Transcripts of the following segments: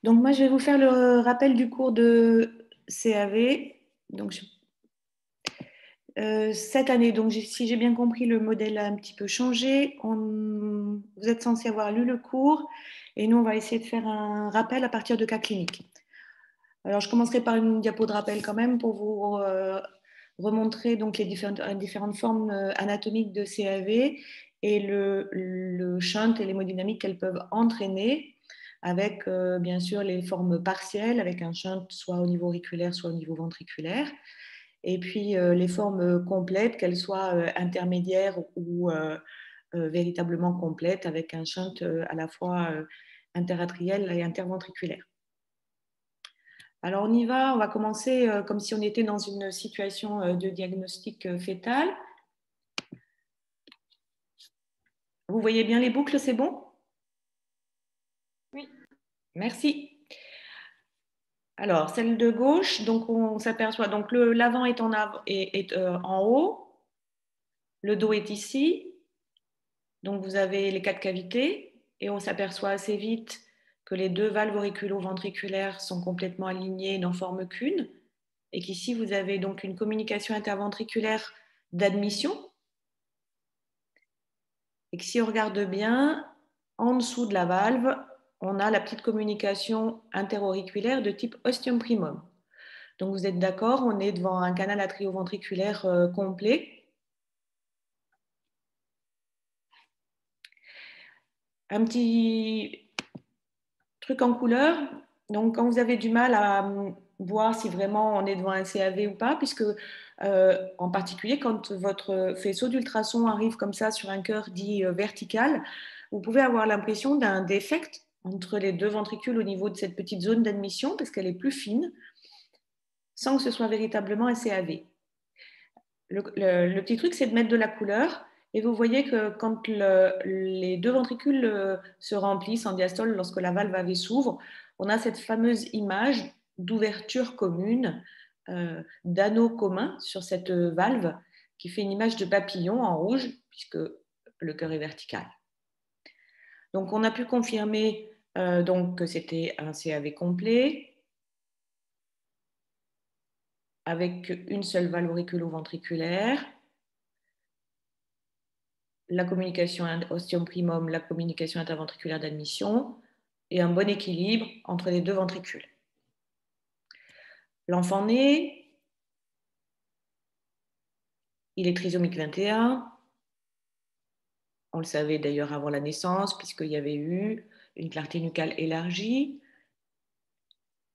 Donc moi, je vais vous faire le rappel du cours de CAV. Donc, cette année, donc, si j'ai bien compris, le modèle a un petit peu changé. Vous êtes censé avoir lu le cours et nous, on va essayer de faire un rappel à partir de cas cliniques. Alors, je commencerai par une diapo de rappel quand même pour vous remontrer donc, les différentes formes anatomiques de CAV et le shunt et l'hémodynamique qu'elles peuvent entraîner avec bien sûr les formes partielles, avec un shunt soit au niveau auriculaire, soit au niveau ventriculaire. Et puis les formes complètes, qu'elles soient intermédiaires ou véritablement complètes, avec un shunt à la fois interatriel et interventriculaire. Alors on y va, on va commencer comme si on était dans une situation de diagnostic fœtal. Vous voyez bien les boucles, c'est bon? Oui. Merci. Alors, celle de gauche, donc on s'aperçoit, donc l'avant est en haut, le dos est ici, donc vous avez les 4 cavités, et on s'aperçoit assez vite que les 2 valves auriculo-ventriculaires sont complètement alignées, n'en forment qu'une, et qu'ici vous avez donc une communication interventriculaire d'admission, et que si on regarde bien, en dessous de la valve, on a la petite communication interauriculaire de type ostium primum. Donc vous êtes d'accord, on est devant un canal atrioventriculaire complet. Un petit truc en couleur. Donc quand vous avez du mal à voir si vraiment on est devant un CAV ou pas, puisque en particulier quand votre faisceau d'ultrasons arrive comme ça sur un cœur dit vertical, vous pouvez avoir l'impression d'un défect entre les 2 ventricules au niveau de cette petite zone d'admission, parce qu'elle est plus fine, sans que ce soit véritablement un CAV. Le petit truc, c'est de mettre de la couleur. Et vous voyez que quand les 2 ventricules se remplissent en diastole, lorsque la valve AV s'ouvre, on a cette fameuse image d'ouverture commune, d'anneau commun sur cette valve, qui fait une image de papillon en rouge, puisque le cœur est vertical. Donc, on a pu confirmer donc, que c'était un CAV complet, avec une seule valve auriculo-ventriculaire, la communication ostium primum, la communication interventriculaire d'admission et un bon équilibre entre les 2 ventricules. L'enfant né, il est trisomique 21. On le savait d'ailleurs avant la naissance, puisqu'il y avait eu une clarté nucale élargie,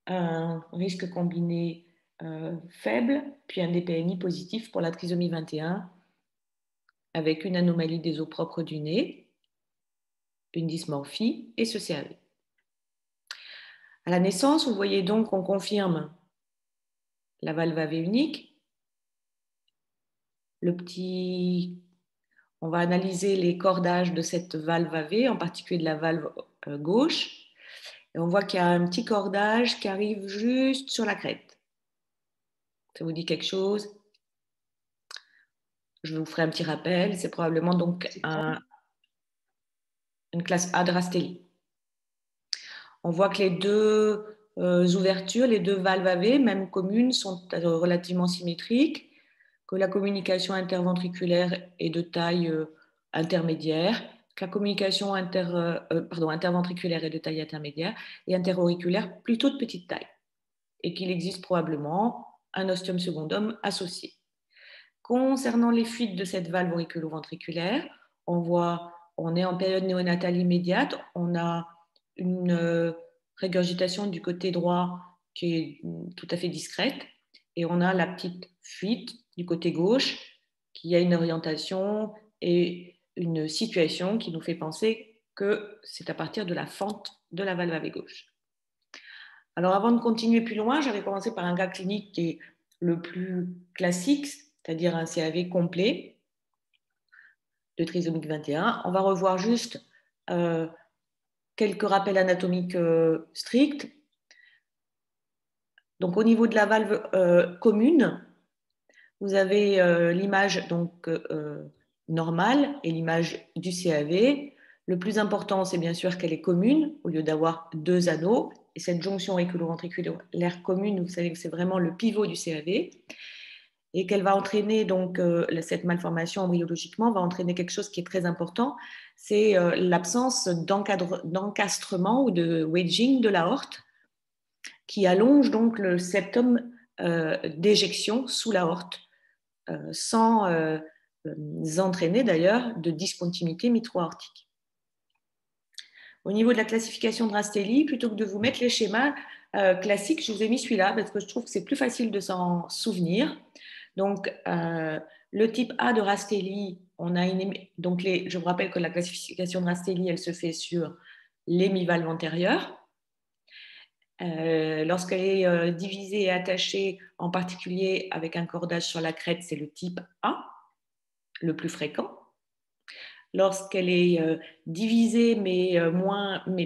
un risque combiné faible, puis un DPNI positif pour la trisomie 21, avec une anomalie des os propres du nez, une dysmorphie et ce CAV. À la naissance, vous voyez donc qu'on confirme la valve AV unique. On va analyser les cordages de cette valve AV, en particulier de la valve gauche. Et on voit qu'il y a un petit cordage qui arrive juste sur la crête. Ça vous dit quelque chose? Je vous ferai un petit rappel. C'est probablement donc une classe A de Rastelli. On voit que les 2 ouvertures, les 2 valves AV, même communes, sont relativement symétriques, que la communication interventriculaire est de taille intermédiaire, que la communication interventriculaire est de taille intermédiaire et interauriculaire plutôt de petite taille, et qu'il existe probablement un ostium secundum associé. Concernant les fuites de cette valve auriculo-ventriculaire, on est en période néonatale immédiate, on a une régurgitation du côté droit qui est tout à fait discrète, et on a la petite fuite du côté gauche qui a une orientation et une situation qui nous fait penser que c'est à partir de la fente de la valve AV gauche. Alors avant de continuer plus loin, j'avais commencé par un cas clinique qui est le plus classique, c'est-à-dire un CAV complet de trisomique 21. On va revoir juste quelques rappels anatomiques stricts. Donc au niveau de la valve commune, vous avez l'image donc normale et l'image du CAV. Le plus important, c'est bien sûr qu'elle est commune, au lieu d'avoir 2 anneaux, et cette jonction auriculo-ventriculaire commune, vous savez que c'est vraiment le pivot du CAV, et qu'elle va entraîner, donc cette malformation embryologiquement va entraîner quelque chose qui est très important, c'est l'absence d'encastrement ou de wedging de l'aorte, qui allonge donc le septum d'éjection sous l'aorte, sans entraîner d'ailleurs de discontinuité mitro-aortique. Au niveau de la classification de Rastelli, plutôt que de vous mettre les schémas classiques, je vous ai mis celui-là parce que je trouve que c'est plus facile de s'en souvenir. Donc, le type A de Rastelli, donc je vous rappelle que la classification de Rastelli, elle se fait sur l'hémivalve antérieure. Lorsqu'elle est divisée et attachée, en particulier avec un cordage sur la crête, c'est le type A, le plus fréquent. Lorsqu'elle est divisée mais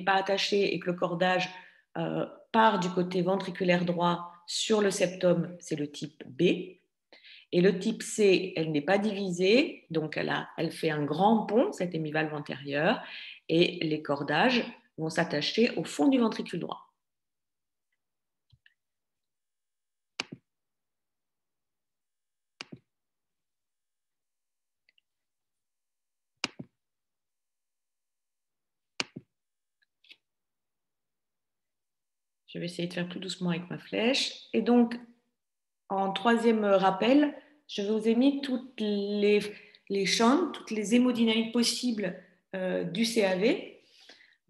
pas attachée et que le cordage part du côté ventriculaire droit sur le septum, c'est le type B. Et le type C, elle n'est pas divisée, donc elle fait un grand pont, cette hémivalve antérieure, et les cordages vont s'attacher au fond du ventricule droit. Je vais essayer de faire plus doucement avec ma flèche. Et donc, en troisième rappel, je vous ai mis toutes les shunts, toutes les hémodynamiques possibles du CAV.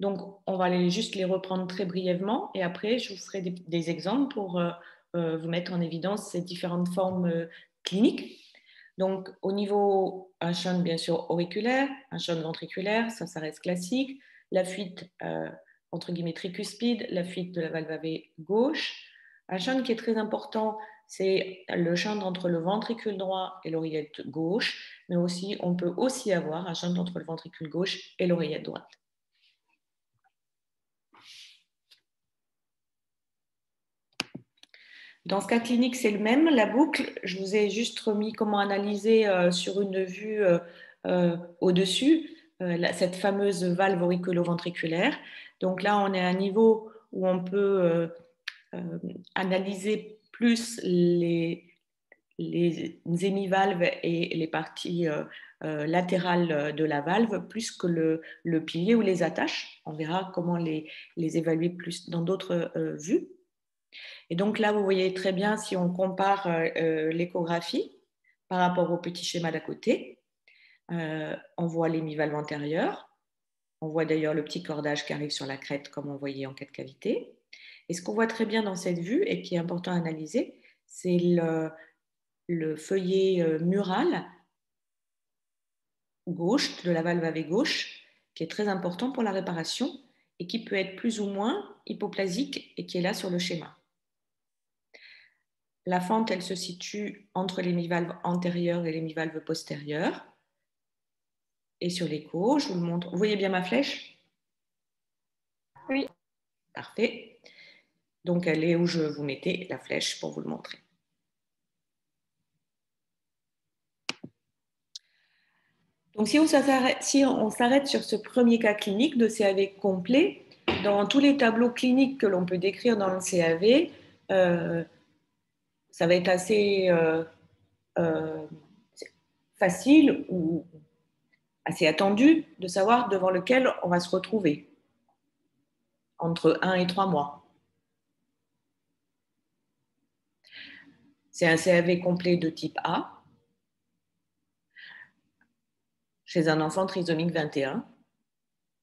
Donc, on va juste les reprendre très brièvement et après, je vous ferai des exemples pour vous mettre en évidence ces différentes formes cliniques. Donc, au niveau, un shunt bien sûr auriculaire, un shunt ventriculaire, ça reste classique. La fuite entre guillemets tricuspide, la fuite de la valve AV gauche. Un shunt qui est très important, c'est le shunt entre le ventricule droit et l'oreillette gauche, mais aussi, on peut aussi avoir un shunt entre le ventricule gauche et l'oreillette droite. Dans ce cas clinique, c'est le même. La boucle, je vous ai juste remis comment analyser sur une vue au-dessus cette fameuse valve auriculo-ventriculaire. Donc là, on est à un niveau où on peut analyser plus les hémivalves et les parties latérales de la valve, plus que le pilier ou les attaches. On verra comment les évaluer plus dans d'autres vues. Et donc là, vous voyez très bien si on compare l'échographie par rapport au petit schéma d'à côté. On voit l'hémivalve antérieure. On voit d'ailleurs le petit cordage qui arrive sur la crête comme on voyait en cas de cavité. Et ce qu'on voit très bien dans cette vue et qui est important à analyser, c'est le feuillet mural gauche de la valve AV gauche qui est très important pour la réparation et qui peut être plus ou moins hypoplasique et qui est là sur le schéma. La fente, elle se situe entre l'hémivalve antérieure et l'hémivalve postérieure. Et sur l'écho, je vous le montre. Vous voyez bien ma flèche? Oui. Parfait. Donc, elle est où je vous mettais la flèche pour vous le montrer. Donc, si on s'arrête sur ce premier cas clinique de CAV complet, dans tous les tableaux cliniques que l'on peut décrire dans le CAV, ça va être assez facile ou assez attendu de savoir devant lequel on va se retrouver entre 1 et 3 mois. C'est un CAV complet de type A chez un enfant trisomique 21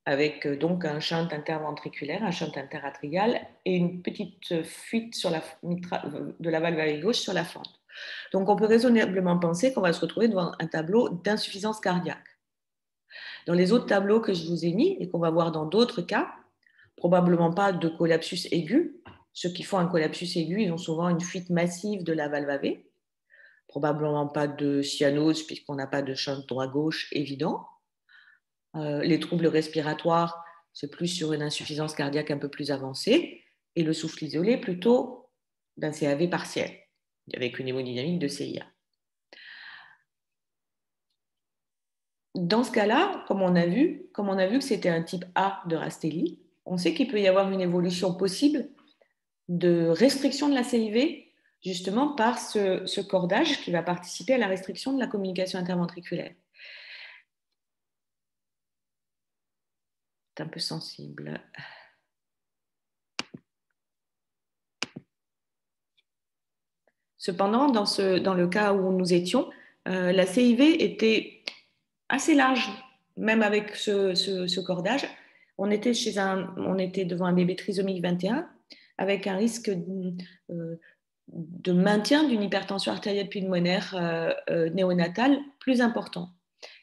avec donc un shunt interventriculaire, un shunt interatrial et une petite fuite de la valve AV gauche sur la fente. Donc on peut raisonnablement penser qu'on va se retrouver devant un tableau d'insuffisance cardiaque. Dans les autres tableaux que je vous ai mis et qu'on va voir dans d'autres cas, probablement pas de collapsus aigu. Ceux qui font un collapsus aigu, ils ont souvent une fuite massive de la valve AV. Probablement pas de cyanose puisqu'on n'a pas de shunt droit-gauche évident. Les troubles respiratoires, c'est plus sur une insuffisance cardiaque un peu plus avancée. Et le souffle isolé, plutôt d'un CAV partiel, avec une hémodynamique de CIA. Dans ce cas-là, comme on a vu que c'était un type A de Rastelli, on sait qu'il peut y avoir une évolution possible de restriction de la CIV, justement par ce cordage qui va participer à la restriction de la communication interventriculaire. C'est un peu sensible. Cependant, dans le cas où nous étions, la CIV était assez large, même avec ce cordage. On était devant un bébé trisomique 21 avec un risque de maintien d'une hypertension artérielle pulmonaire néonatale plus important.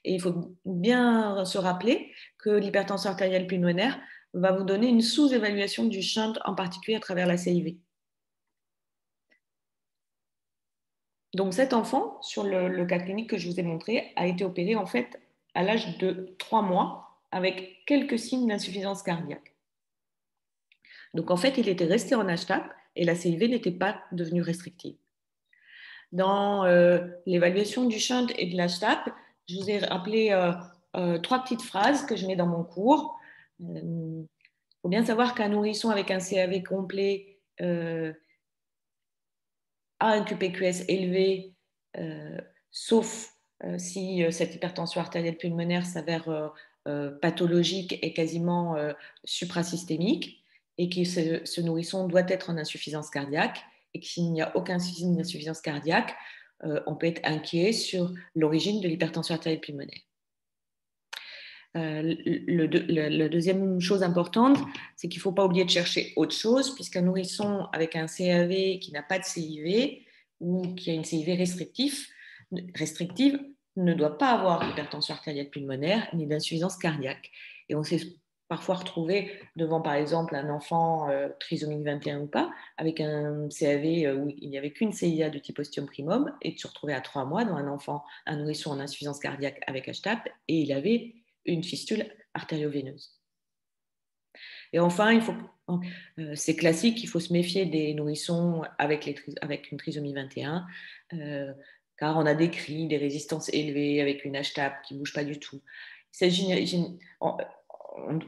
Et il faut bien se rappeler que l'hypertension artérielle pulmonaire va vous donner une sous-évaluation du shunt, en particulier à travers la CIV. Donc cet enfant, sur le cas clinique que je vous ai montré, a été opéré en fait à l'âge de 3 mois avec quelques signes d'insuffisance cardiaque. Donc en fait, il était resté en HTAP et la CIV n'était pas devenue restrictive. Dans l'évaluation du shunt et de l'HTAP, je vous ai rappelé 3 petites phrases que je mets dans mon cours. Il faut bien savoir qu'un nourrisson avec un CAV complet a un QPQS élevé, sauf si cette hypertension artérielle pulmonaire s'avère pathologique et quasiment suprasystémique, et que ce nourrisson doit être en insuffisance cardiaque, et que s'il n'y a aucun signe d'insuffisance cardiaque, on peut être inquiet sur l'origine de l'hypertension artérielle pulmonaire. La deuxième chose importante, c'est qu'il ne faut pas oublier de chercher autre chose, puisqu'un nourrisson avec un CAV qui n'a pas de CIV ou qui a une CIV restrictive ne doit pas avoir d'hypertension artérielle pulmonaire ni d'insuffisance cardiaque. Et on s'est parfois retrouvé devant, par exemple, un enfant trisomique 21 ou pas, avec un CAV où il n'y avait qu'une CIA de type ostium primum, et de se retrouver à 3 mois dans un nourrisson en insuffisance cardiaque avec HTAP, et il avait une fistule artério-veineuse. Et enfin, c'est classique, il faut se méfier des nourrissons avec une trisomie 21, car on a des cris, des résistances élevées avec une HTAP qui ne bouge pas du tout.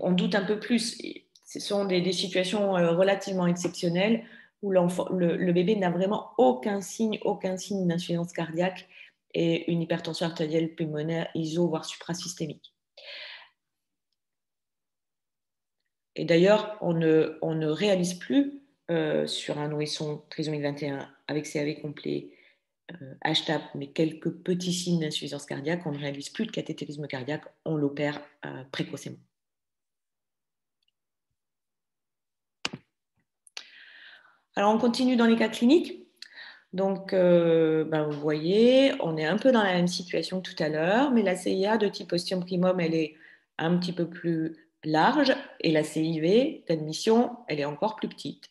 On doute un peu plus. Ce sont des situations relativement exceptionnelles où le bébé n'a vraiment aucun signe d'insuffisance cardiaque et une hypertension artérielle pulmonaire iso, voire suprasystémique. Et d'ailleurs, on ne réalise plus sur un nourrisson trisomique 21 avec CAV complet, HTAP, mais quelques petits signes d'insuffisance cardiaque, on ne réalise plus de cathétérisme cardiaque, on l'opère précocement. Alors, on continue dans les cas cliniques. Donc, vous voyez, on est un peu dans la même situation que tout à l'heure, mais la CIA de type ostium primum, elle est un petit peu plus large, et la CIV d'admission, elle est encore plus petite.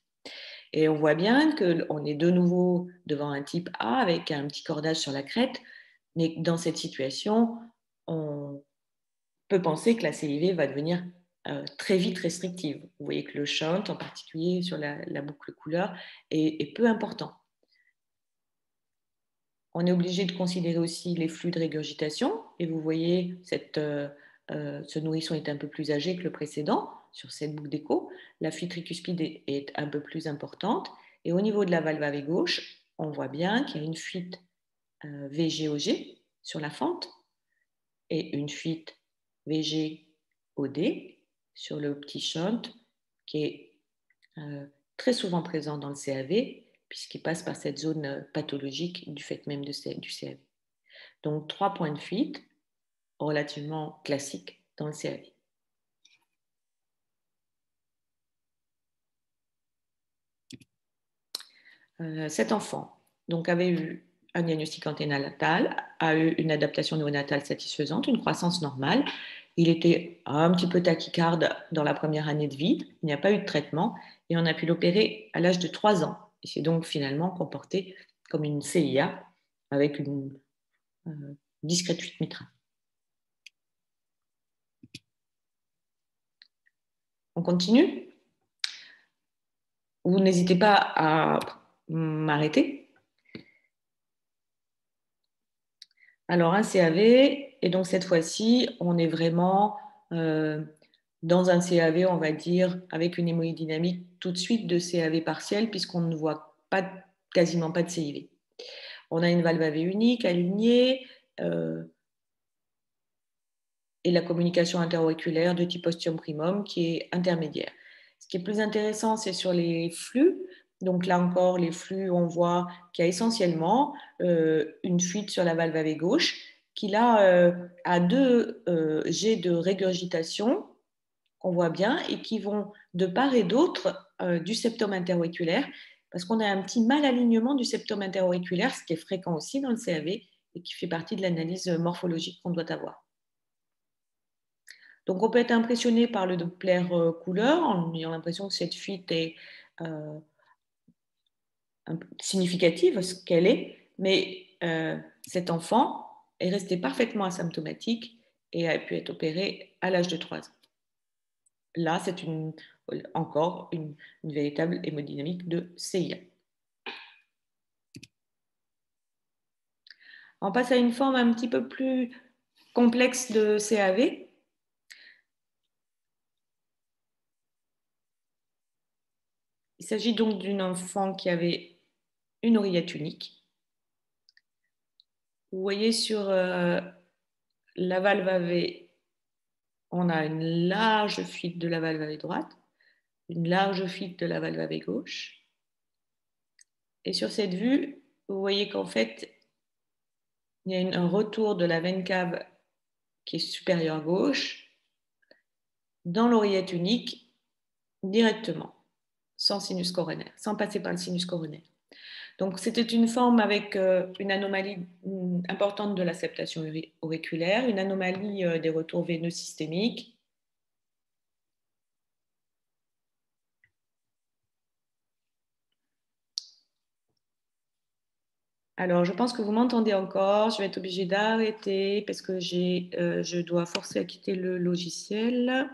Et on voit bien qu'on est de nouveau devant un type A avec un petit cordage sur la crête, mais dans cette situation, on peut penser que la CIV va devenir très vite restrictive. Vous voyez que le shunt, en particulier sur la boucle couleur, est peu important. On est obligé de considérer aussi les flux de régurgitation, et vous voyez ce nourrisson est un peu plus âgé que le précédent sur cette boucle d'écho. La fuite tricuspide est un peu plus importante, et au niveau de la valve AV gauche, on voit bien qu'il y a une fuite VG-OG sur la fente et une fuite VG-OD sur le petit shunt qui est très souvent présent dans le CAV puisqu'il passe par cette zone pathologique du fait même du CAV. Donc 3 points de fuite relativement classiques dans le CAV. Cet enfant donc, avait eu un diagnostic anténatal, a eu une adaptation néonatale satisfaisante, une croissance normale. Il était un petit peu tachycarde dans la première année de vie. Il n'y a pas eu de traitement et on a pu l'opérer à l'âge de 3 ans. Il s'est donc finalement comporté comme une CIA avec une discrète fuite mitrale. On continue. Vous n'hésitez pas à m'arrêter. Alors, un CAV, et donc cette fois-ci, on est vraiment dans un CAV, on va dire, avec une hémodynamique tout de suite de CAV partiel, puisqu'on ne voit quasiment pas de CIV. On a une valve AV unique, alignée, et la communication interauriculaire de type ostium primum qui est intermédiaire. Ce qui est plus intéressant, c'est sur les flux. Donc là encore, les flux, on voit qu'il y a essentiellement une fuite sur la valve AV gauche qui là a deux jets de régurgitation qu'on voit bien et qui vont de part et d'autre du septum interauriculaire parce qu'on a un petit mal alignement du septum interauriculaire, ce qui est fréquent aussi dans le CAV et qui fait partie de l'analyse morphologique qu'on doit avoir. Donc, on peut être impressionné par le Doppler couleur en ayant l'impression que cette fuite est significative, ce qu'elle est, mais cet enfant est resté parfaitement asymptomatique et a pu être opéré à l'âge de 3 ans. Là, c'est encore une véritable hémodynamique de CIA. On passe à une forme un petit peu plus complexe de CAV. Il s'agit donc d'une enfant qui avait une oreillette unique. Vous voyez sur la valve AV, on a une large fuite de la valve AV droite, une large fuite de la valve AV gauche. Et sur cette vue, vous voyez qu'en fait, il y a un retour de la veine cave qui est supérieure gauche dans l'oreillette unique directement, sans sinus coronaire, sans passer par le sinus coronaire. Donc, c'était une forme avec une anomalie importante de l'acceptation auriculaire, une anomalie des retours veineux systémiques. Alors, je pense que vous m'entendez encore. Je vais être obligée d'arrêter parce que je dois forcer à quitter le logiciel.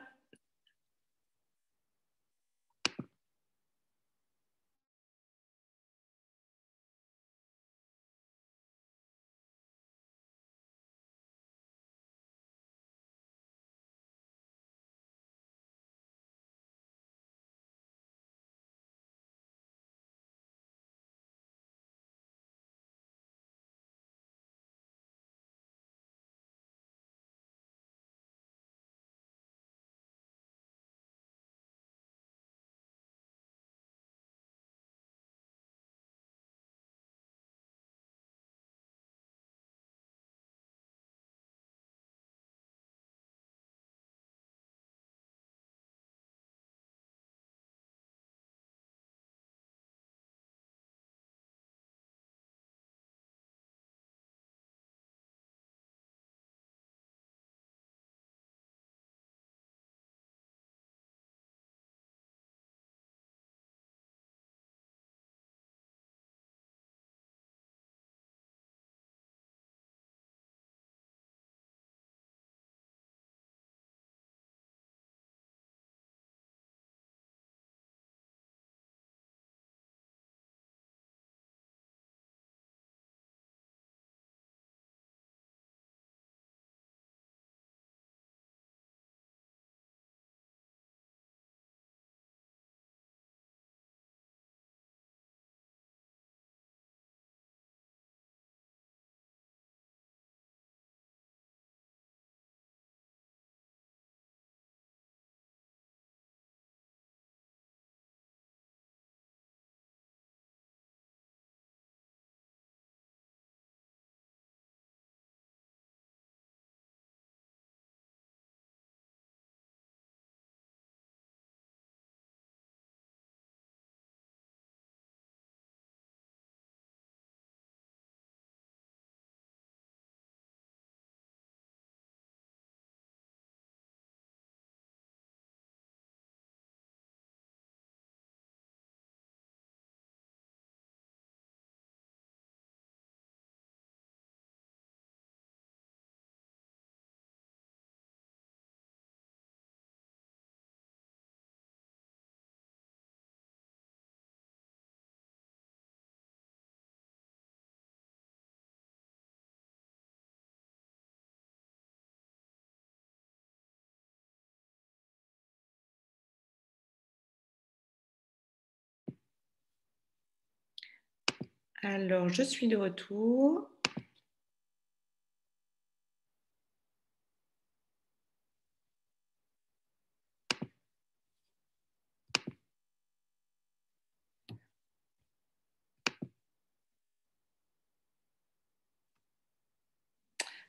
Alors, je suis de retour.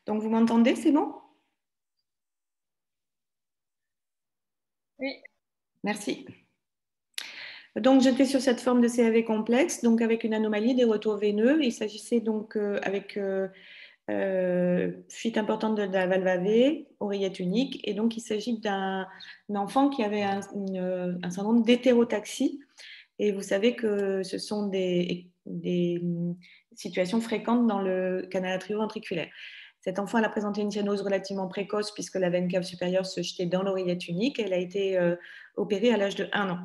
Donc, vous m'entendez, c'est bon? Oui. Merci. Donc, j'étais sur cette forme de CAV complexe, donc avec une anomalie des retours veineux. Il s'agissait donc avec fuite importante de la valve AV, oreillette unique, et donc il s'agit d'un enfant qui avait un syndrome d'hétérotaxie. Et vous savez que ce sont des situations fréquentes dans le canal atrioventriculaire. Cet enfant elle a présenté une cyanose relativement précoce puisque la veine cave supérieure se jetait dans l'oreillette unique. Elle a été opérée à l'âge de 1 an.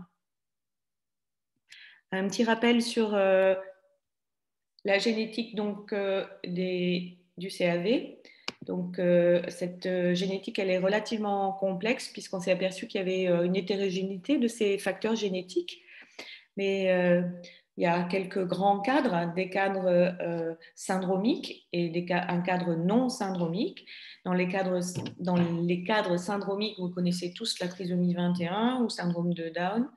Un petit rappel sur la génétique donc, du CAV. Donc, cette génétique, elle est relativement complexe puisqu'on s'est aperçu qu'il y avait une hétérogénéité de ces facteurs génétiques. Mais il y a quelques grands cadres, hein, des cadres syndromiques et un cadre non syndromique. Dans les cadres syndromiques, vous connaissez tous la trisomie 21 ou syndrome de Down.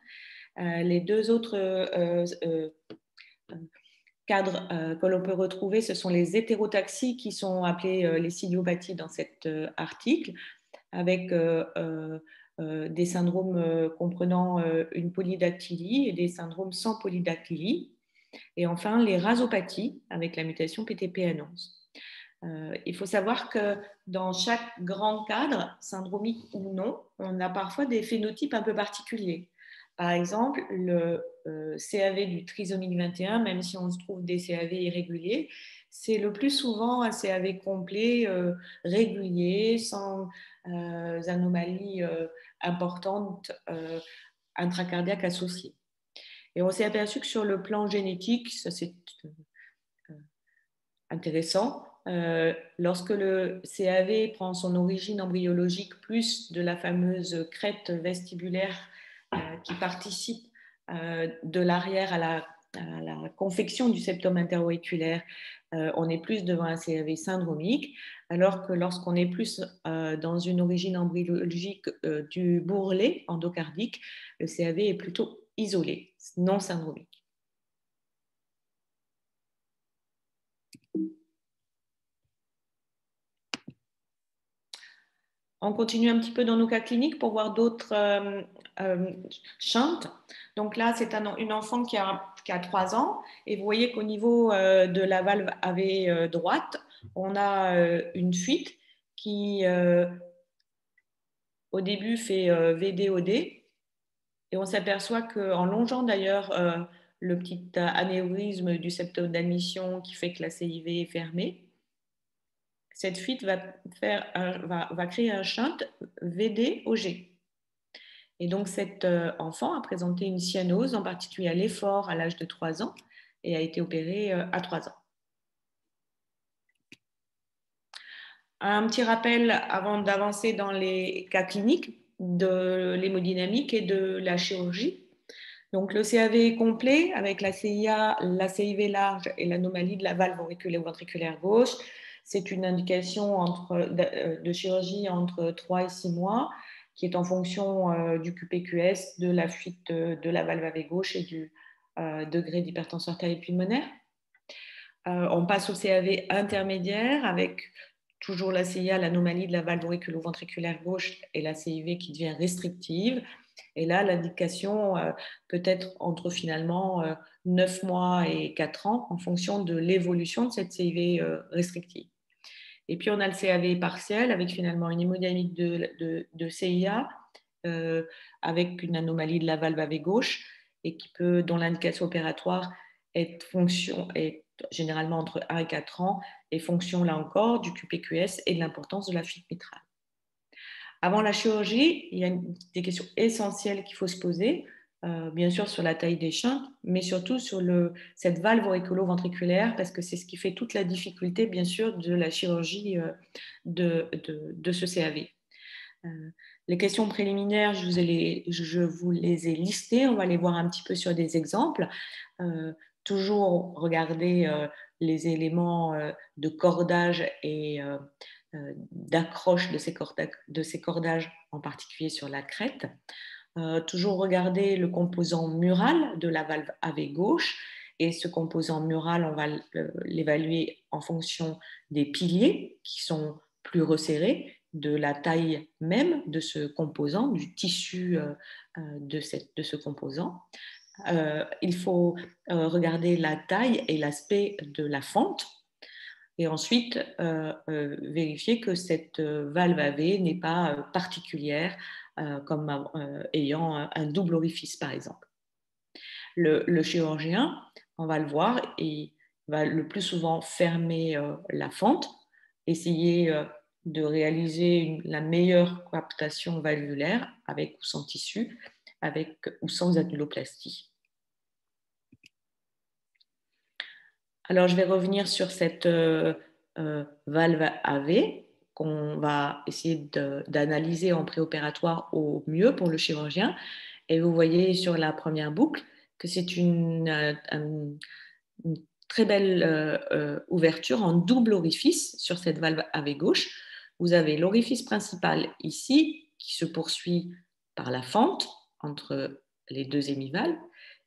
Les deux autres cadres que l'on peut retrouver, ce sont les hétérotaxies qui sont appelées les ciliopathies dans cet article, avec des syndromes comprenant une polydactylie et des syndromes sans polydactylie. Et enfin, les rasopathies avec la mutation PTPN11. Il faut savoir que dans chaque grand cadre, syndromique ou non, on a parfois des phénotypes un peu particuliers. Par exemple, le CAV du trisomique 21, même si on se trouve des CAV irréguliers, c'est le plus souvent un CAV complet, régulier, sans anomalies importantes intracardiaques associées. Et on s'est aperçu que sur le plan génétique, ça c'est intéressant, lorsque le CAV prend son origine embryologique plus de la fameuse crête vestibulaire qui participe de l'arrière à la confection du septum interauriculaire, on est plus devant un CAV syndromique, alors que lorsqu'on est plus dans une origine embryologique du bourrelet endocardique, le CAV est plutôt isolé, non syndromique. On continue un petit peu dans nos cas cliniques pour voir d'autres shunts. Donc là, c'est une enfant qui a 3 ans et vous voyez qu'au niveau de la valve AV droite, on a une fuite qui, au début, fait VD-OD et on s'aperçoit qu'en longeant d'ailleurs le petit anévrisme du septum d'admission qui fait que la CIV est fermée, cette fuite va créer un shunt VD-OG. Et donc, cet enfant a présenté une cyanose, en particulier à l'effort à l'âge de 3 ans, et a été opéré à 3 ans. Un petit rappel avant d'avancer dans les cas cliniques de l'hémodynamique et de la chirurgie. Donc, le CAV complet avec la CIA, la CIV large et l'anomalie de la valve auriculaire ou ventriculaire gauche, c'est une indication de chirurgie entre 3 et 6 mois qui est en fonction du QPQS, de la fuite de la valve AV gauche et du degré d'hypertension artérielle pulmonaire. On passe au CAV intermédiaire avec toujours la CIA, l'anomalie de la valve auriculo-ventriculaire gauche et la CIV qui devient restrictive. Et là, l'indication peut être entre finalement 9 mois et 4 ans en fonction de l'évolution de cette CIV restrictive. Et puis, on a le CAV partiel avec finalement une hémodynamique de CIA avec une anomalie de la valve AV gauche et dont l'indication opératoire est généralement entre 1 et 4 ans et fonction là encore du QPQS et de l'importance de la fuite mitrale. Avant la chirurgie, il y a des questions essentielles qu'il faut se poser, bien sûr sur la taille des shunts, mais surtout sur cette valve auriculo-ventriculaire, parce que c'est ce qui fait toute la difficulté, bien sûr, de la chirurgie de ce CAV. Les questions préliminaires, je vous les ai listées, on va les voir un petit peu sur des exemples. toujours regarder les éléments de cordage et d'accroche de ces cordages, en particulier sur la crête. Toujours regarder le composant mural de la valve AV gauche. Et ce composant mural, on va l'évaluer en fonction des piliers qui sont plus resserrés, de la taille même de ce composant, du tissu de ce composant. Il faut regarder la taille et l'aspect de la fente et ensuite vérifier que cette valve AV n'est pas particulière comme ayant un double orifice par exemple. Le chirurgien, on va le voir, il va le plus souvent fermer la fente, essayer de réaliser la meilleure captation valvulaire avec ou sans tissu, avec ou sans annuloplastie. Alors, je vais revenir sur cette valve AV qu'on va essayer d'analyser en préopératoire au mieux pour le chirurgien. Et vous voyez sur la première boucle que c'est une très belle ouverture en double orifice sur cette valve AV gauche. Vous avez l'orifice principal ici qui se poursuit par la fente entre les deux hémivalves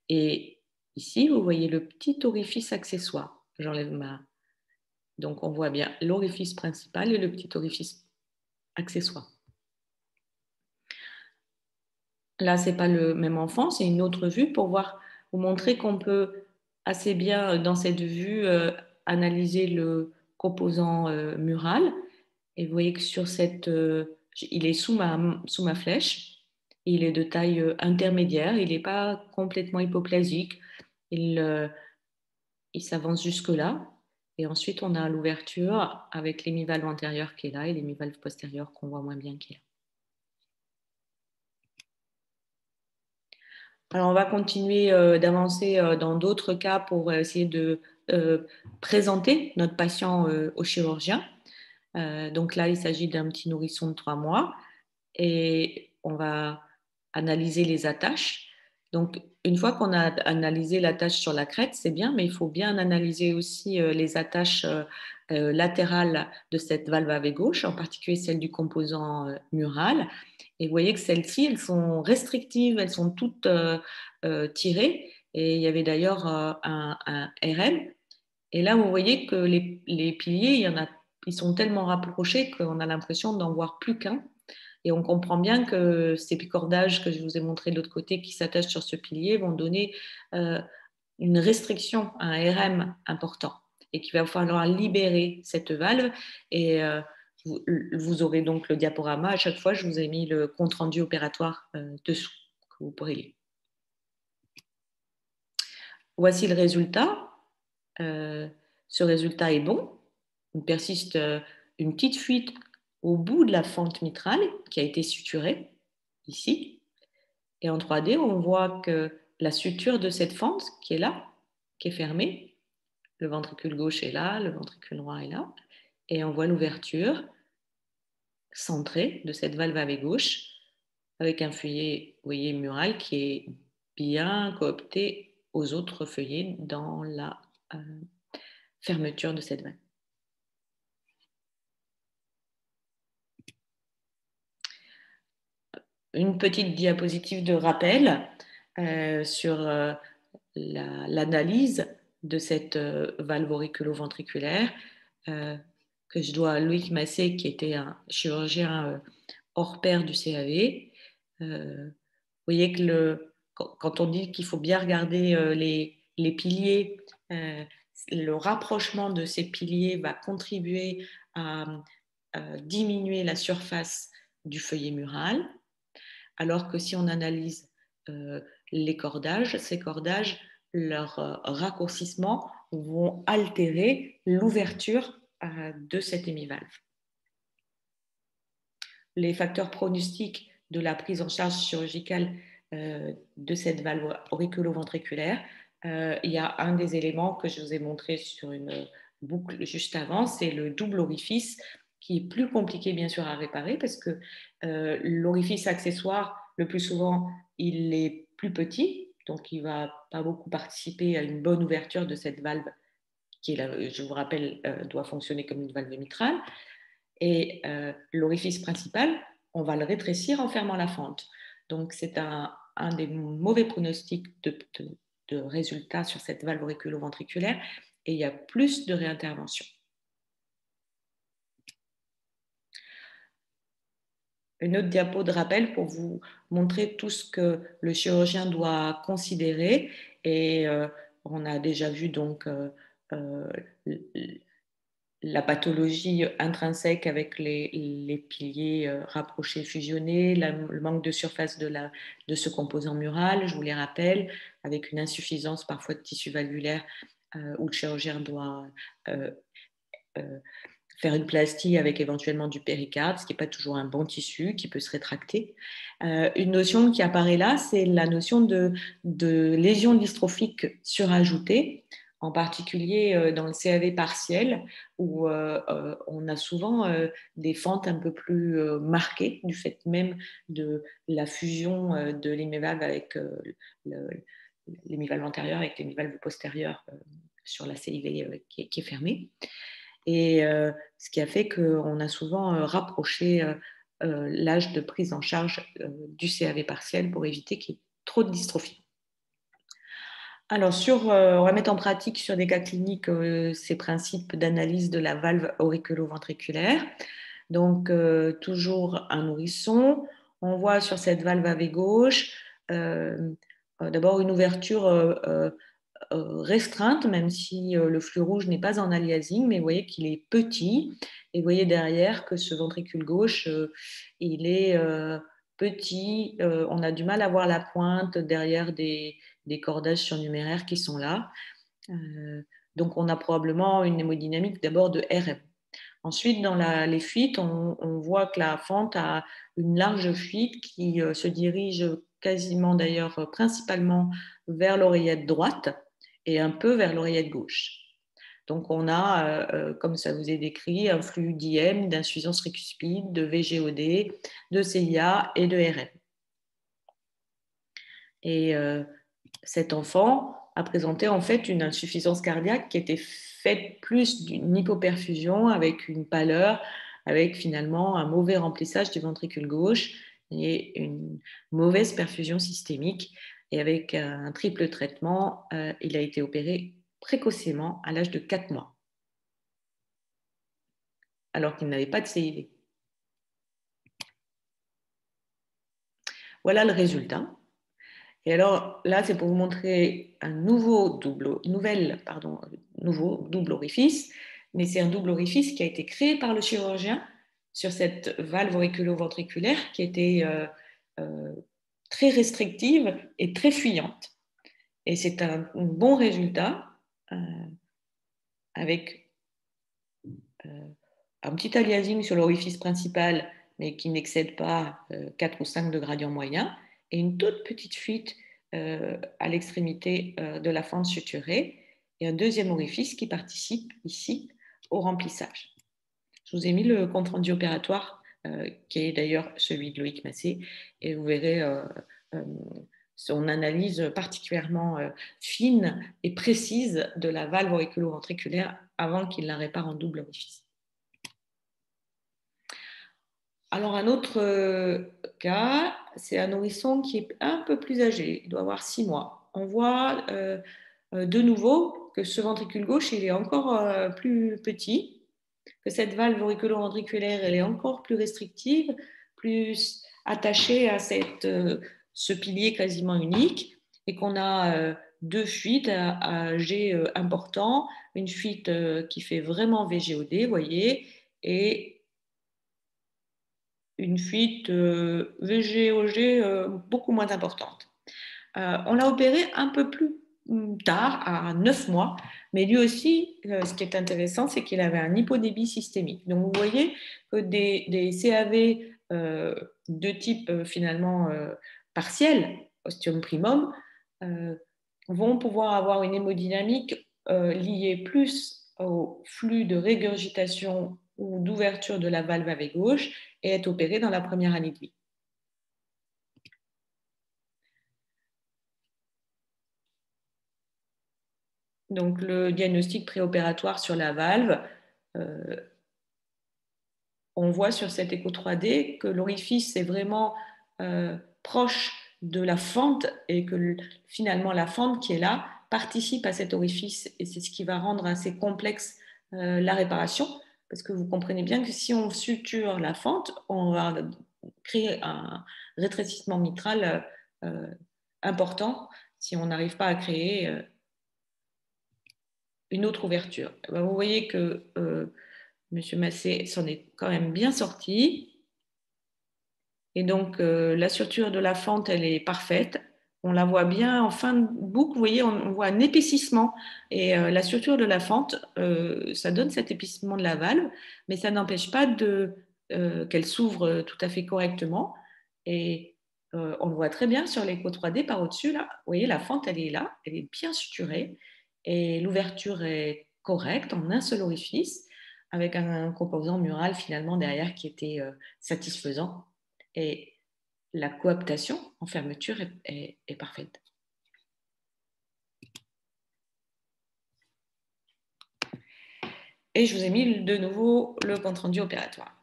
et ici, vous voyez le petit orifice accessoire. J'enlève ma... Donc, on voit bien l'orifice principal et le petit orifice accessoire. Là, ce n'est pas le même enfant, c'est une autre vue pour vous montrer qu'on peut assez bien, dans cette vue, analyser le composant mural. Et vous voyez que sur cette... il est sous ma flèche. Il est de taille intermédiaire. Il n'est pas complètement hypoplasique. Il s'avance jusque-là. Et ensuite, on a l'ouverture avec l'hémivalve antérieure qui est là et l'hémivalve postérieure qu'on voit moins bien qui est là. Alors, on va continuer d'avancer dans d'autres cas pour essayer de présenter notre patient au chirurgien. Donc là, il s'agit d'un petit nourrisson de 3 mois et on va analyser les attaches. Donc, une fois qu'on a analysé l'attache sur la crête, c'est bien, mais il faut bien analyser aussi les attaches latérales de cette valve AV gauche, en particulier celle du composant mural. Et vous voyez que celles-ci, elles sont restrictives, elles sont toutes tirées. Et il y avait d'ailleurs un RM. Et là, vous voyez que les piliers, ils sont tellement rapprochés qu'on a l'impression d'en voir plus qu'un. Et on comprend bien que ces cordages que je vous ai montrés de l'autre côté qui s'attachent sur ce pilier vont donner une restriction, un RM important et qu'il va falloir libérer cette valve. Et vous aurez donc le diaporama. À chaque fois, je vous ai mis le compte-rendu opératoire dessous que vous pourrez lire. Voici le résultat. Ce résultat est bon. Il persiste une petite fuite au bout de la fente mitrale qui a été suturée ici. Et en 3D, on voit que la suture de cette fente qui est là, qui est fermée, le ventricule gauche est là, le ventricule droit est là, et on voit l'ouverture centrée de cette valve AV gauche avec un feuillet, vous voyez, mural qui est bien coopté aux autres feuillets dans la fermeture de cette valve. Une petite diapositive de rappel sur l'analyse de cette valve auriculo-ventriculaire que je dois à Loïc Massé, qui était un chirurgien hors pair du CAV. Vous voyez que quand on dit qu'il faut bien regarder les piliers, le rapprochement de ces piliers va contribuer à diminuer la surface du feuillet mural, alors que si on analyse les cordages, ces cordages, leur raccourcissement vont altérer l'ouverture de cette hémivalve. Les facteurs pronostiques de la prise en charge chirurgicale de cette valve auriculo-ventriculaire, il y a un des éléments que je vous ai montré sur une boucle juste avant, c'est le double orifice qui est plus compliqué bien sûr à réparer parce que l'orifice accessoire, le plus souvent, il est plus petit donc il ne va pas beaucoup participer à une bonne ouverture de cette valve qui, je vous rappelle, doit fonctionner comme une valve mitrale. Et l'orifice principal, on va le rétrécir en fermant la fente. Donc, c'est un des mauvais pronostics de résultats sur cette valve auriculo-ventriculaire, et il y a plus de réintervention. Une autre diapo de rappel pour vous montrer tout ce que le chirurgien doit considérer. Et on a déjà vu donc la pathologie intrinsèque avec les piliers rapprochés, fusionnés, le manque de surface de ce composant mural, je vous les rappelle, avec une insuffisance parfois de tissu valvulaire où le chirurgien doit faire une plastie avec éventuellement du péricarde, ce qui n'est pas toujours un bon tissu, qui peut se rétracter. Une notion qui apparaît là, c'est la notion de lésion dystrophique surajoutée, en particulier dans le CAV partiel, où on a souvent des fentes un peu plus marquées, du fait même de la fusion de l'hémivalve avec l'hémivalve antérieure avec l'hémivalve postérieure sur la CIV qui est fermée. Et ce qui a fait qu'on a souvent rapproché l'âge de prise en charge du CAV partiel pour éviter qu'il y ait trop de dystrophie. Alors, on va mettre en pratique sur des cas cliniques ces principes d'analyse de la valve auriculo-ventriculaire. Donc, toujours un nourrisson. On voit sur cette valve AV gauche d'abord une ouverture restreinte, même si le flux rouge n'est pas en aliasing, mais vous voyez qu'il est petit. Et vous voyez derrière que ce ventricule gauche, il est petit. On a du mal à voir la pointe derrière des cordages surnuméraires qui sont là. Donc, on a probablement une hémodynamique d'abord de RM. Ensuite, dans les fuites, on voit que la fente a une large fuite qui se dirige quasiment d'ailleurs principalement vers l'oreillette droite et un peu vers l'oreillette gauche. Donc, on a, comme ça vous est décrit, un flux d'IM, d'insuffisance récuspide, de VGOD, de CIA et de RM. Et cet enfant a présenté en fait une insuffisance cardiaque qui était faite plus d'une hypoperfusion avec une pâleur, avec finalement un mauvais remplissage du ventricule gauche et une mauvaise perfusion systémique. Et avec un triple traitement, il a été opéré précocement à l'âge de 4 mois, alors qu'il n'avait pas de CIV. Voilà le résultat. Et alors là, c'est pour vous montrer un nouveau double orifice, mais c'est un double orifice qui a été créé par le chirurgien sur cette valve auriculo-ventriculaire qui était très restrictive et très fuyante. Et c'est un bon résultat avec un petit aliasing sur l'orifice principal, mais qui n'excède pas 4 ou 5 de gradient moyen, et une toute petite fuite à l'extrémité de la fente suturée, et un deuxième orifice qui participe ici au remplissage. Je vous ai mis le compte-rendu opératoire, qui est d'ailleurs celui de Loïc Massé, et vous verrez son analyse particulièrement fine et précise de la valve auriculo-ventriculaire avant qu'il la répare en double orifice. Alors, un autre cas, c'est un nourrisson qui est un peu plus âgé, il doit avoir 6 mois. On voit de nouveau que ce ventricule gauche, il est encore plus petit, que cette valve auriculo-ventriculaire, elle est encore plus restrictive, plus attachée à ce pilier quasiment unique, et qu'on a deux fuites à G important, une fuite qui fait vraiment VGOD, vous voyez, et une fuite VGOG beaucoup moins importante. On l'a opéré un peu plus tard, à 9 mois, mais lui aussi, ce qui est intéressant, c'est qu'il avait un hypodébit systémique. Donc, vous voyez que des CAV de type finalement partiel, ostium primum, vont pouvoir avoir une hémodynamique liée plus au flux de régurgitation ou d'ouverture de la valve AV gauche et être opéré dans la première année de vie. Donc, le diagnostic préopératoire sur la valve, on voit sur cette écho 3D que l'orifice est vraiment proche de la fente et que finalement la fente qui est là participe à cet orifice et c'est ce qui va rendre assez complexe la réparation parce que vous comprenez bien que si on suture la fente, on va créer un rétrécissement mitral important si on n'arrive pas à créer une autre ouverture. Vous voyez que M. Massé s'en est quand même bien sorti. Et donc, la suture de la fente, elle est parfaite. On la voit bien en fin de boucle. Vous voyez, on voit un épaississement. Et la suture de la fente, ça donne cet épaississement de la valve, mais ça n'empêche pas qu'elle s'ouvre tout à fait correctement. Et on le voit très bien sur l'écho 3D par au-dessus. Là. Vous voyez, la fente, elle est là. Elle est bien suturée. Et l'ouverture est correcte en un seul orifice, avec un composant mural finalement derrière qui était satisfaisant. Et la coaptation en fermeture est parfaite. Et je vous ai mis de nouveau le compte-rendu opératoire.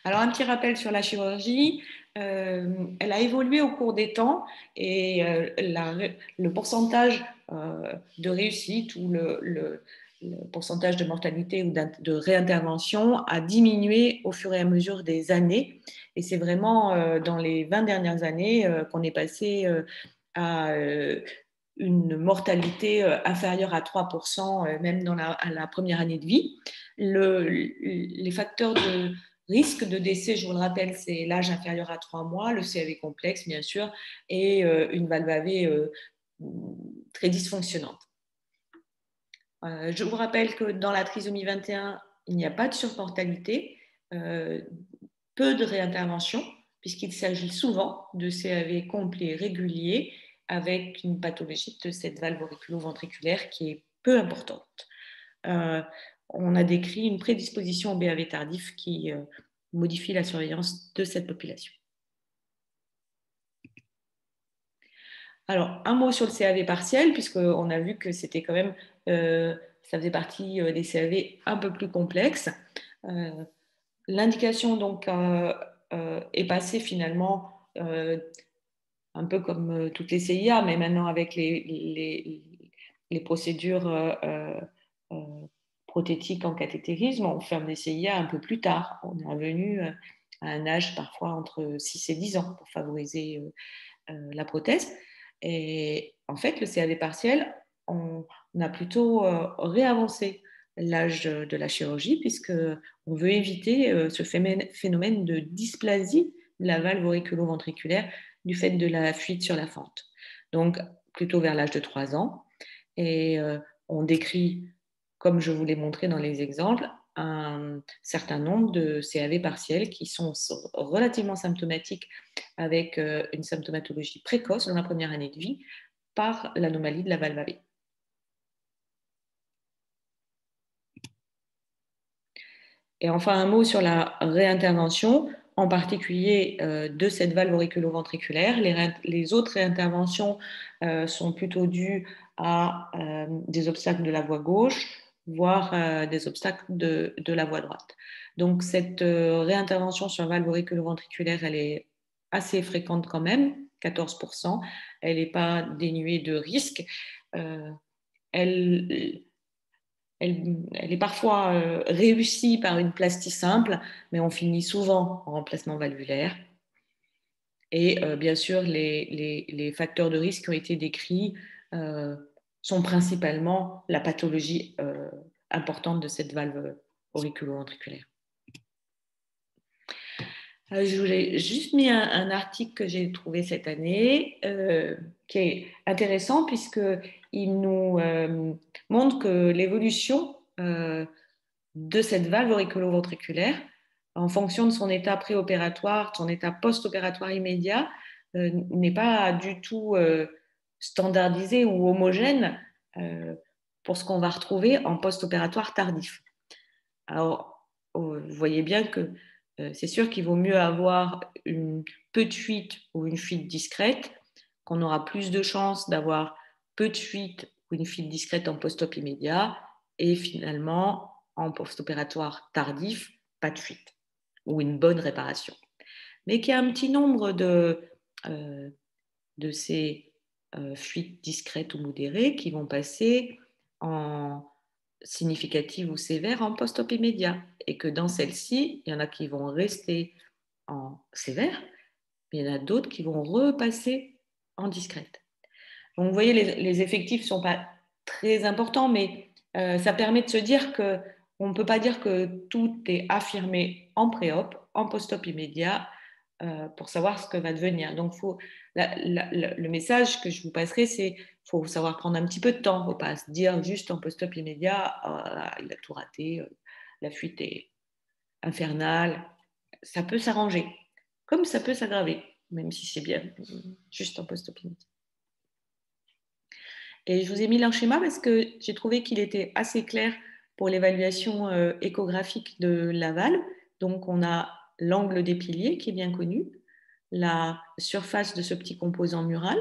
Alors, un petit rappel sur la chirurgie. Elle a évolué au cours des temps et le pourcentage de réussite ou le pourcentage de mortalité ou de réintervention a diminué au fur et à mesure des années. Et c'est vraiment dans les 20 dernières années qu'on est passé à une mortalité inférieure à 3%, même dans la première année de vie. Les facteurs de risque de décès, je vous le rappelle, c'est l'âge inférieur à 3 mois, le CAV complexe, bien sûr, et une valve AV très dysfonctionnante. Je vous rappelle que dans la trisomie 21, il n'y a pas de surmortalité, peu de réintervention, puisqu'il s'agit souvent de CAV complet régulier avec une pathologie de cette valve auriculo-ventriculaire qui est peu importante. On a décrit une prédisposition au BAV tardif qui modifie la surveillance de cette population. Alors, un mot sur le CAV partiel, puisqu'on a vu que c'était quand même, ça faisait partie des CAV un peu plus complexes. L'indication donc est passée finalement un peu comme toutes les CIA, mais maintenant avec les procédures prothétiques en cathétérisme, on ferme les CIA un peu plus tard. On est revenu à un âge parfois entre 6 et 10 ans pour favoriser la prothèse. Et en fait, le CAV partiel, on a plutôt réavancé l'âge de la chirurgie puisqu'on veut éviter ce phénomène de dysplasie de la valve auriculo-ventriculaire du fait de la fuite sur la fente. Donc, plutôt vers l'âge de 3 ans. Et on décrit, comme je vous l'ai montré dans les exemples, un certain nombre de CAV partiels qui sont relativement symptomatiques avec une symptomatologie précoce dans la première année de vie par l'anomalie de la valve AV. Et enfin, un mot sur la réintervention, en particulier de cette valve auriculo-ventriculaire. Les autres réinterventions sont plutôt dues à des obstacles de la voie gauche, voire des obstacles de la voie droite. Donc, cette réintervention sur valve auriculo-ventriculaire, elle est assez fréquente quand même, 14%. Elle n'est pas dénuée de risque. Elle est parfois réussie par une plastie simple, mais on finit souvent en remplacement valvulaire. Et bien sûr, les facteurs de risque qui ont été décrits sont principalement la pathologie importante de cette valve auriculo-ventriculaire. Je vous ai juste mis un article que j'ai trouvé cette année qui est intéressant puisqu'il nous montre que l'évolution de cette valve auriculo-ventriculaire en fonction de son état préopératoire, de son état post-opératoire immédiat, n'est pas du tout standardisé ou homogène pour ce qu'on va retrouver en post-opératoire tardif. Alors, vous voyez bien que c'est sûr qu'il vaut mieux avoir une petite fuite ou une fuite discrète, qu'on aura plus de chances d'avoir peu de fuite ou une fuite discrète en post-op immédiat, et finalement, en post-opératoire tardif, pas de fuite ou une bonne réparation. Mais qu'il y a un petit nombre de ces fuites discrètes ou modérées qui vont passer en significatives ou sévères en post-op immédiat, et que dans celles-ci, il y en a qui vont rester en sévère, mais il y en a d'autres qui vont repasser en discrète. Donc vous voyez, les effectifs ne sont pas très importants, mais ça permet de se dire qu'on ne peut pas dire que tout est affirmé en pré-op, en post-op immédiat, pour savoir ce que va devenir. Donc le message que je vous passerai, c'est qu'il faut savoir prendre un petit peu de temps. Il ne faut pas se dire juste en post-op immédiat, il a tout raté, la fuite est infernale. Ça peut s'arranger, comme ça peut s'aggraver, même si c'est bien juste en post-op immédiat. Et je vous ai mis leur schéma parce que j'ai trouvé qu'il était assez clair pour l'évaluation échographique de la valve. Donc, on a l'angle des piliers qui est bien connu, la surface de ce petit composant mural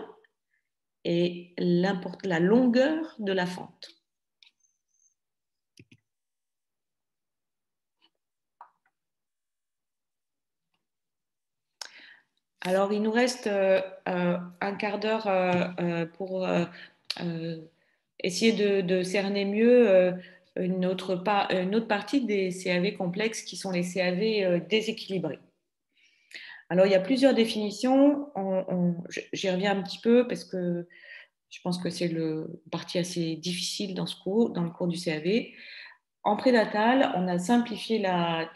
et la longueur de la fente. Alors, il nous reste un quart d'heure pour essayer de cerner mieux une autre partie des CAV complexes qui sont les CAV déséquilibrés. Alors, il y a plusieurs définitions. J'y reviens un petit peu parce que je pense que c'est une partie assez difficile dans le cours du CAV. En prénatal, on a simplifié la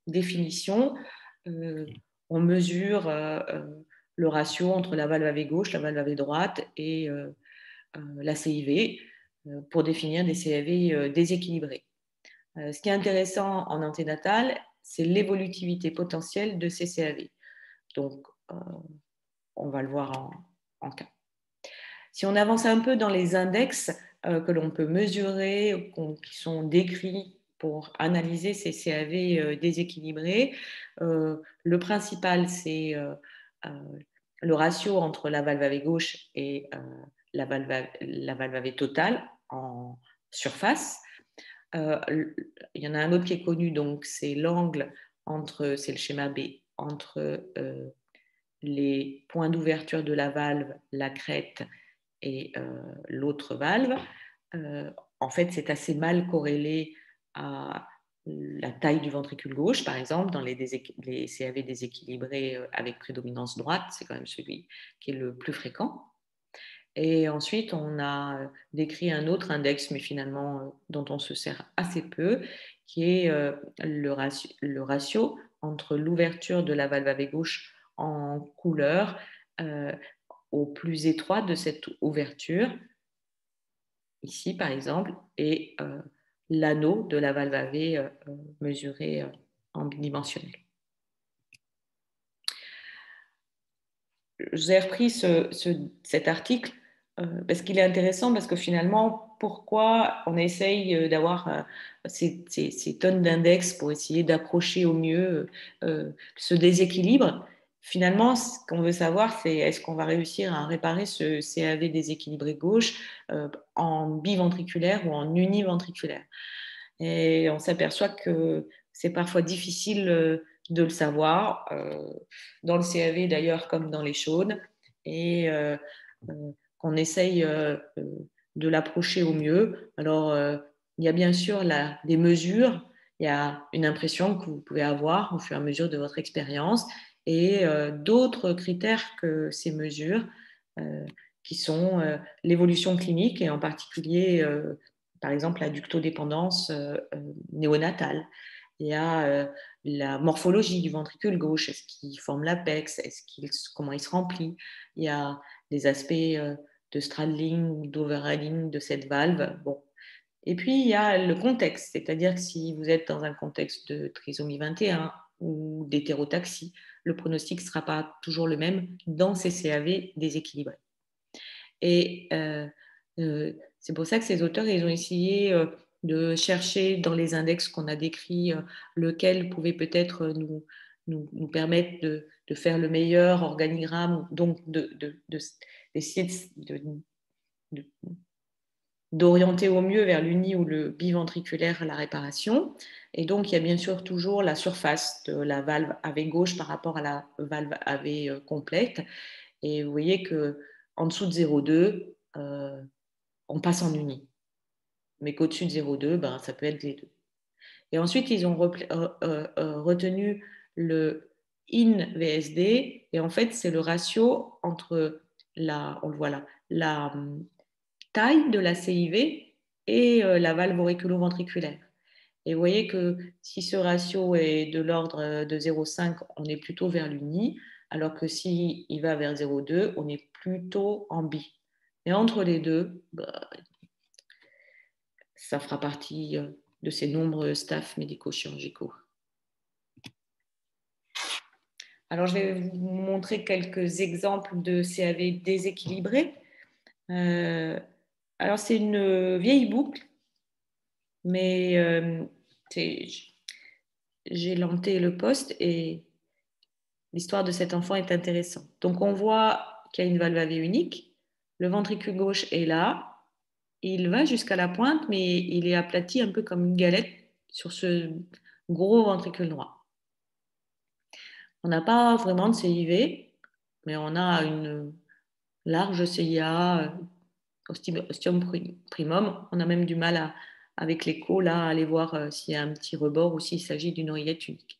définition. On mesure le ratio entre la valve AV gauche, la valve AV droite et la CIV pour définir des CAV déséquilibrés. Ce qui est intéressant en anténatal, c'est l'évolutivité potentielle de ces CAV. Donc, on va le voir en cas. Si on avance un peu dans les index que l'on peut mesurer, qui sont décrits pour analyser ces CAV déséquilibrés, le principal, c'est le ratio entre la valve AV gauche et la valve AV totale en surface. Il y en a un autre qui est connu, donc c'est l'angle entre, c'est le schéma B, entre les points d'ouverture de la valve, la crête et l'autre valve. En fait, c'est assez mal corrélé à la taille du ventricule gauche, par exemple, dans les CAV déséquilibrés avec prédominance droite, c'est quand même celui qui est le plus fréquent. Et ensuite, on a décrit un autre index, mais finalement dont on se sert assez peu, qui est le ratio entre l'ouverture de la valve AV gauche en couleur au plus étroit de cette ouverture, ici par exemple, et l'anneau de la valve AV mesuré en bidimensionnel. Je vous ai repris cet article parce qu'il est intéressant, parce que finalement, pourquoi on essaye d'avoir ces tonnes d'index pour essayer d'approcher au mieux ce déséquilibre? Finalement, ce qu'on veut savoir, c'est est-ce qu'on va réussir à réparer ce CAV déséquilibré gauche en biventriculaire ou en univentriculaire. Et on s'aperçoit que c'est parfois difficile de le savoir, dans le CAV d'ailleurs comme dans les chaudes, et qu'on essaye de l'approcher au mieux. Alors, il y a bien sûr des mesures, il y a une impression que vous pouvez avoir au fur et à mesure de votre expérience, et d'autres critères que ces mesures, qui sont l'évolution clinique, et en particulier, par exemple, la ductodépendance néonatale. Il y a la morphologie du ventricule gauche, est-ce qu'il forme l'apex, comment il se remplit. Il y a des aspects de straddling ou d'overriding de cette valve. Bon. Et puis, il y a le contexte, c'est-à-dire que si vous êtes dans un contexte de trisomie 21 ou d'hétérotaxie, le pronostic ne sera pas toujours le même dans ces CAV déséquilibrés. Et c'est pour ça que ces auteurs, ils ont essayé de chercher dans les index qu'on a décrits lequel pouvait peut-être nous permettre de faire le meilleur organigramme, donc d'essayer d'orienter au mieux vers l'uni ou le biventriculaire la réparation. Et donc, il y a bien sûr toujours la surface de la valve AV gauche par rapport à la valve AV complète. Et vous voyez qu'en dessous de 0,2, on passe en uni. Mais qu'au-dessus de 0,2, ben, ça peut être les deux. Et ensuite, ils ont retenu le IN VSD. Et en fait, c'est le ratio entre on le voit là, la taille de la CIV et la valve auriculo-ventriculaire. Et vous voyez que si ce ratio est de l'ordre de 0,5, on est plutôt vers l'uni, alors que s'il va vers 0,2, on est plutôt en bi. Et entre les deux, bah, ça fera partie de ces nombreux staffs médico-chirurgicaux. Alors, je vais vous montrer quelques exemples de CAV déséquilibrés. Alors, c'est une vieille boucle, mais j'ai lenté le poste et l'histoire de cet enfant est intéressante. Donc, on voit qu'il y a une valve AV unique. Le ventricule gauche est là. Il va jusqu'à la pointe, mais il est aplati un peu comme une galette sur ce gros ventricule droit. On n'a pas vraiment de CIV, mais on a une large CIA, ostium primum. On a même du mal avec l'écho là, à aller voir s'il y a un petit rebord ou s'il s'agit d'une oreillette unique.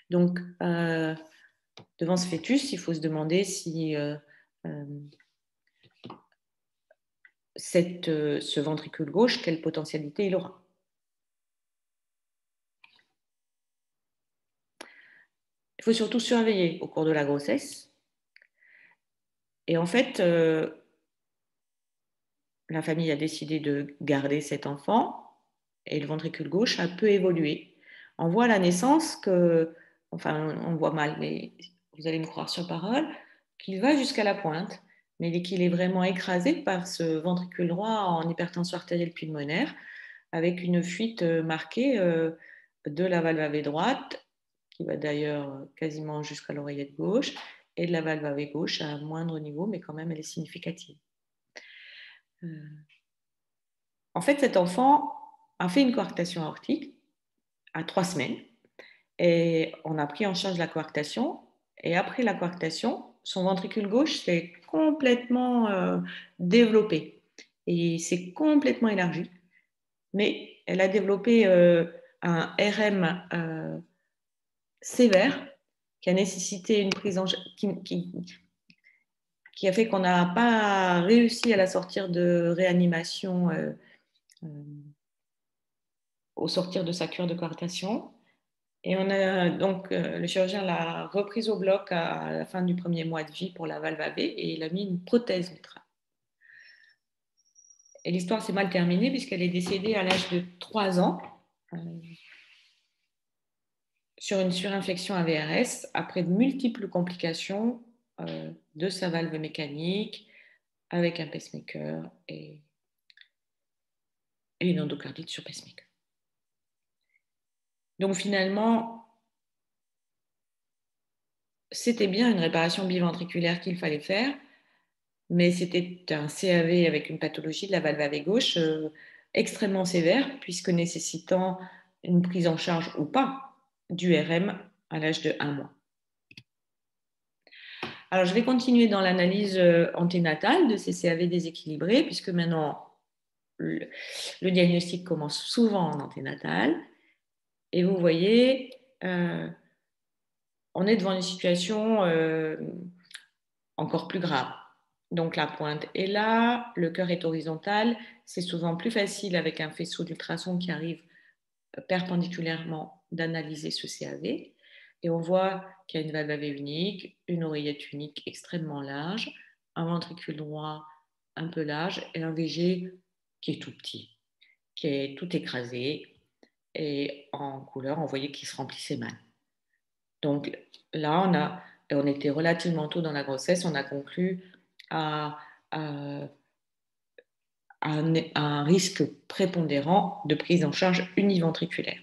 Donc, devant ce fœtus, il faut se demander si ce ventricule gauche, quelle potentialité il aura. Il faut surtout surveiller au cours de la grossesse. Et en fait, la famille a décidé de garder cet enfant et le ventricule gauche a peu évolué. On voit à la naissance que, enfin, on voit mal, mais vous allez me croire sur parole, qu'il va jusqu'à la pointe, mais qu'il est vraiment écrasé par ce ventricule droit en hypertension artérielle pulmonaire, avec une fuite marquée de la valve AV droite, qui va d'ailleurs quasiment jusqu'à l'oreillette gauche, et de la valve AV gauche à un moindre niveau, mais quand même elle est significative. En fait, cet enfant a fait une coarctation aortique à 3 semaines et on a pris en charge la coarctation. Et après la coarctation, son ventricule gauche s'est complètement développé et s'est complètement élargi. Mais elle a développé un RM sévère qui a nécessité une prise en charge qui a fait qu'on n'a pas réussi à la sortir de réanimation au sortir de sa cure de coarctation. Et on a donc le chirurgien l'a reprise au bloc à la fin du premier mois de vie pour la valve AV et il a mis une prothèse mitrale. Et l'histoire s'est mal terminée puisqu'elle est décédée à l'âge de 3 ans sur une surinfection AVRS après de multiples complications de sa valve mécanique avec un pacemaker et une endocardite sur pacemaker. Donc finalement, c'était bien une réparation biventriculaire qu'il fallait faire, mais c'était un CAV avec une pathologie de la valve AV gauche extrêmement sévère, puisque nécessitant une prise en charge ou pas du RM à l'âge de 1 mois. Alors, je vais continuer dans l'analyse anténatale de ces CAV déséquilibrés, puisque maintenant, le diagnostic commence souvent en anténatal. Et vous voyez, on est devant une situation encore plus grave. Donc la pointe est là, le cœur est horizontal. C'est souvent plus facile avec un faisceau d'ultrason qui arrive perpendiculairement d'analyser ce CAV. Et on voit qu'il y a une valve AV unique, une oreillette unique extrêmement large, un ventricule droit un peu large et un VG qui est tout petit, qui est tout écrasé. Et en couleur, on voyait qu'il se remplissait mal. Donc là, on était relativement tôt dans la grossesse, on a conclu à un risque prépondérant de prise en charge univentriculaire.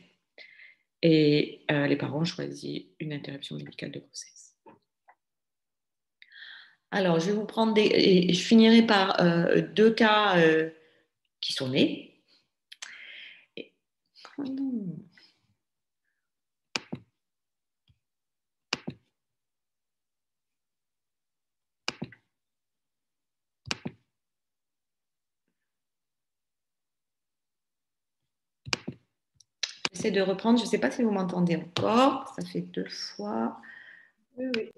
Et les parents ont choisi une interruption médicale de grossesse. Alors, je vais vous prendre et je finirai par 2 cas qui sont nés. Et... Oh non. J'essaie de reprendre, je ne sais pas si vous m'entendez encore, ça fait 2 fois. Oui, oui.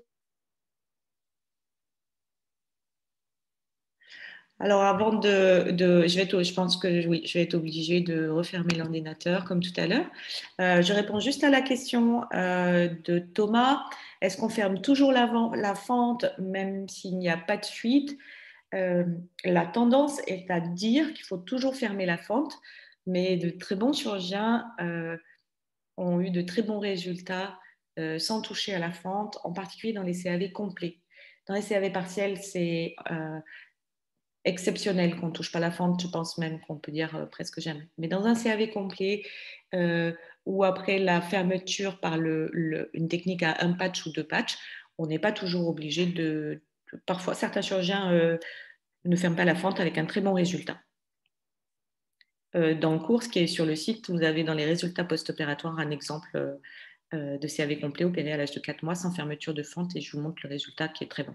Alors avant je pense que oui, je vais être obligée de refermer l'ordinateur comme tout à l'heure. Je réponds juste à la question de Thomas. Est-ce qu'on ferme toujours la fente même s'il n'y a pas de fuite? La tendance est à dire qu'il faut toujours fermer la fente, mais de très bons chirurgiens ont eu de très bons résultats sans toucher à la fente, en particulier dans les CAV complets. Dans les CAV partiels, c'est exceptionnel qu'on ne touche pas la fente, je pense même qu'on peut dire presque jamais. Mais dans un CAV complet, ou après la fermeture par une technique à un patch ou deux patchs, on n'est pas toujours obligé parfois, certains chirurgiens ne ferment pas la fente avec un très bon résultat. Dans le cours, ce qui est sur le site, vous avez dans les résultats post-opératoires un exemple de CAV complet opéré à l'âge de 4 mois sans fermeture de fente et je vous montre le résultat qui est très bon.